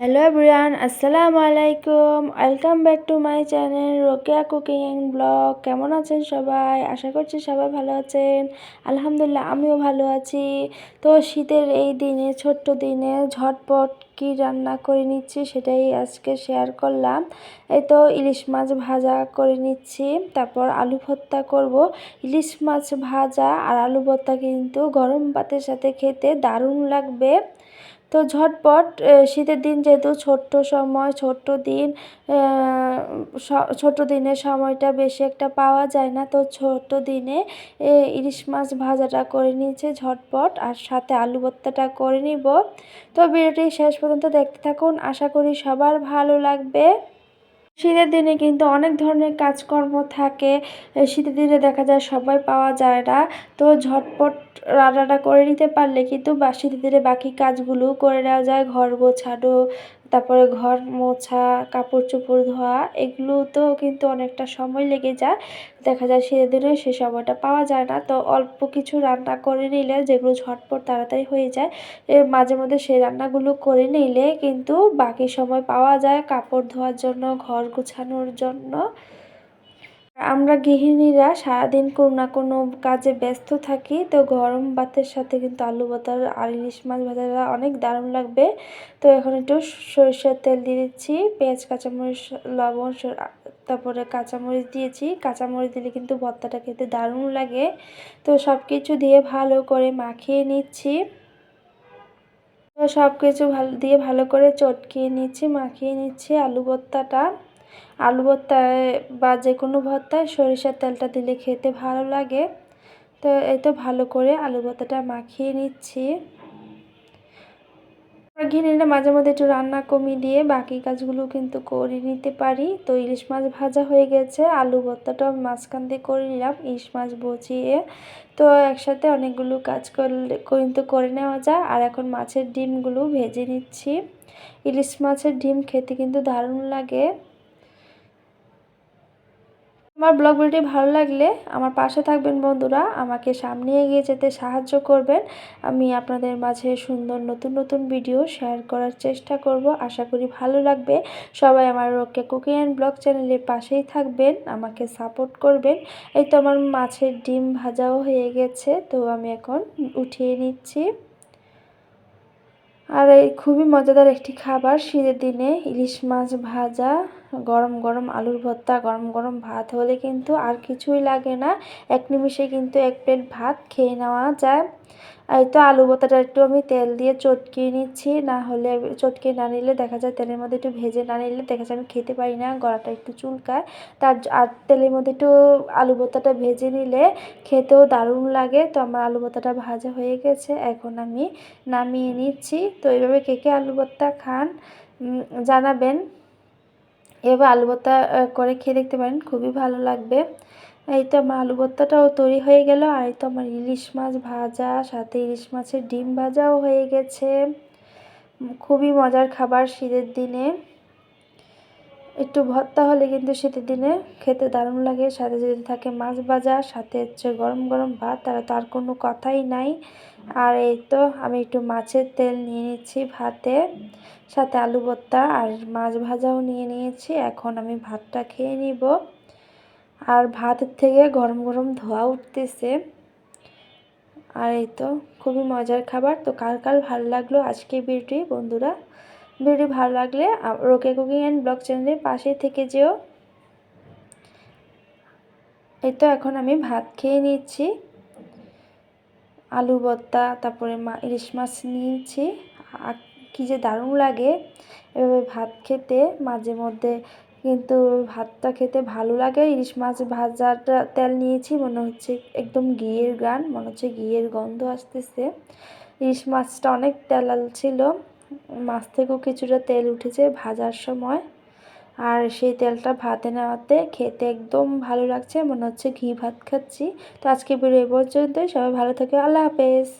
Hello everyone, আসসালামু আলাইকুম। Welcome back to my channel Rokeya cooking and blog. কেমন আছেন সবাই? আশা করছি সবাই ভালো আছেন। আলহামদুলিল্লাহ আমিও ভালো আছি। তো শীতের এই দিনে, ছোট্ট দিনে ঝটপট কি রান্না করে নিচ্ছি সেটাই আজকে শেয়ার করলাম। এই তো ইলিশ মাছ ভাজা করে নিচ্ছি, তারপর আলু ভর্তা করব। ইলিশ মাছ ভাজা আর আলু ভর্তা কিন্তু গরম ভাতের সাথে খেতে দারুণ লাগবে। তো ঝটপট শীতের দিন যেহেতু ছোট্ট দিন, ছোট দিনের সময়টা বেশি একটা পাওয়া যায় না, তো ছোট দিনে ইলিশ মাছ ভাজাটা করে নিয়েছে ঝটপট, আর সাথে আলু ভর্তাটা করে নিব। তো ভিডিওটি শেষ পর্যন্ত দেখতে থাকুন, আশা করি সবার ভালো লাগবে। শীতের দিনে কিন্তু অনেক ধরনের কাজকর্ম থাকে। শীতের দিনে দেখা যায় সবাই পাওয়া যায় না, তো ঝটপট রান্নাটা করে নিতে পারলে কিন্তু শীতের দিনে বাকি কাজগুলোও করে নেওয়া যায়। ঘর গোছানো, তারপরে ঘর মোছা, কাপড় চোপড় ধোয়া, এগুলোতেও কিন্তু অনেকটা সময় লেগে যায়। দেখা যায় শীতের দিনে সে সময়টা পাওয়া যায় না, তো অল্প কিছু রান্না করে নিলে যেগুলো ঝটপট তাড়াতাড়ি হয়ে যায়, মাঝে মধ্যে সেই রান্নাগুলো করে নিলে কিন্তু বাকি সময় পাওয়া যায় কাপড় ধোয়ার জন্য, ঘর গোছানোর জন্য। আমরা গৃহিণীরা সারাদিন কোনো না কোনো কাজে ব্যস্ত থাকি, তো গরম ভাতের সাথে কিন্তু আলু ভর্তা আর ইলিশ মাছ ভাজাটা অনেক দারুণ লাগবে। তো এখন একটু সরিষার তেল দিয়ে দিচ্ছি, পেঁয়াজ, কাঁচামরিচ, লবণ, তারপরে কাঁচামরিচ দিয়েছি। কাঁচামরিচ দিলে কিন্তু ভর্তাটা খেতে দারুণ লাগে। তো সব কিছু দিয়ে ভালো করে মাখিয়ে নিচ্ছি। তো সব কিছু ভালো করে চটকিয়ে নিচ্ছি, মাখিয়ে নিচ্ছি আলু ভর্তাটা। আলু ভর্তায় বা যে কোনো ভর্তায় সরিষার তেলটা দিলে খেতে ভালো লাগে। তো এই তো ভালো করে আলু ভর্তাটা মাখিয়ে নিচ্ছি। গৃহিণীরা মাঝে মধ্যে একটু রান্না কমিয়ে দিয়ে বাকি কাজগুলো কিন্তু করে নিতে পারি। তো ইলিশ মাছ ভাজা হয়ে গেছে, আলু ভর্তাটাও মাঝখান দিয়ে করে নিলাম ইলিশ মাছ বচিয়ে। তো একসাথে অনেকগুলো কাজ করলে কিন্তু করে নেওয়া যায়। আর এখন মাছের ডিমগুলো ভেজে নিচ্ছি। ইলিশ মাছের ডিম খেতে কিন্তু দারুণ লাগে। আমার ব্লগ ভিডিওটি ভালো লাগলে আমার পাশে থাকবেন বন্ধুরা, আমাকে সামনে এগিয়ে যেতে সাহায্য করবেন। আমি আপনাদের মাঝে সুন্দর নতুন নতুন ভিডিও শেয়ার করার চেষ্টা করব, আশা করি ভালো লাগবে। সবাই আমার রোকেয়া কুকিং অ্যান্ড ব্লগ চ্যানেলের পাশেই থাকবেন, আমাকে সাপোর্ট করবেন। এই তো আমার মাছের ডিম ভাজাও হয়ে গেছে, তো আমি এখন উঠিয়ে নিচ্ছি। আর এই খুবই মজাদার একটি খাবার শীতের দিনে ইলিশ মাছ ভাজা, গরম গরম আলুর ভর্তা, গরম গরম ভাত হলে কিন্তু আর কিছুই লাগে না। এক নিমিষে কিন্তু এক প্লেট ভাত খেয়ে নেওয়া যায়। এই তো আলু ভর্তাটা একটু আমি তেল দিয়ে চটকিয়ে নিচ্ছি, না হলে চটকিয়ে না নিলে দেখা যায়, তেলের মধ্যে একটু ভেজে না নিলে দেখা যায় আমি খেতে পারি না, গলাটা একটু চুলকায়। আর তেলের মধ্যে একটু আলু ভর্তাটা ভেজে নিলে খেতেও দারুণ লাগে। তো আমার আলু ভর্তাটা ভাজা হয়ে গেছে, এখন আমি নামিয়ে নিচ্ছি। তো এইভাবে কে কে আলু ভর্তা খান জানাবেন। এভাবে আলু ভর্তা করে খেয়ে দেখতে পারেন, খুবই ভালো লাগবে। এই তো আমার আলু ভর্তাটাও তৈরি হয়ে গেল, আর এই তো আমার ইলিশ মাছ ভাজা, সাথে ইলিশ মাছের ডিম ভাজাও হয়ে গেছে। খুবই মজার খাবার শীতের দিনে। একটু ভর্তা হলে কিন্তু শীতের দিনে খেতে দারুণ লাগে, সাথে যদি থাকে মাছ ভাজা, সাথে হচ্ছে গরম গরম ভাত, তারা তো আর কোনো কথাই নাই। আর এই তো আমি একটু মাছের তেল নিয়ে নিচ্ছি ভাতে, সাথে আলু ভর্তা আর মাছ ভাজাও নিয়ে নিয়েছি। এখন আমি ভাতটা খেয়ে নিব। আর ভাতের থেকে গরম গরম ধোঁয়া উঠতেছে। আর এই তো খুবই মজার খাবার। তো কার কার ভালো লাগলো আজকে ভিডিওটি বন্ধুরা, ভিডিও ভালো লাগলে রোকেয়া কুকিং অ্যান্ড ব্লগ চ্যানেলের পাশেই থেকে যেও। এই তো এখন আমি ভাত খেয়ে নিচ্ছি, আলু ভর্তা, তারপরে ইলিশ মাছ নিয়েছি। কী যে দারুণ লাগে এভাবে ভাত খেতে, মাঝে মধ্যে কিন্তু ভাতটা খেতে ভালো লাগে। ইলিশ মাছ ভাজাটা তেল নিয়েছি, মনে হচ্ছে একদম ঘিয়ের গান, মনে হচ্ছে ঘিয়ের গন্ধ আসতেছে। ইলিশ মাছটা অনেক তেলাল ছিল, মাছ থেকেও কিছুটা তেল উঠেছে ভাজার সময়। আর সেই তেলটা ভাতে নেওয়াতে খেতে একদম ভালো লাগছে, মনে হচ্ছে ঘি ভাত খাচ্ছি। তো আজকে ভিডিও এই পর্যন্তই, সবাই ভালো থাকে, আল্লাহ হাফেজ।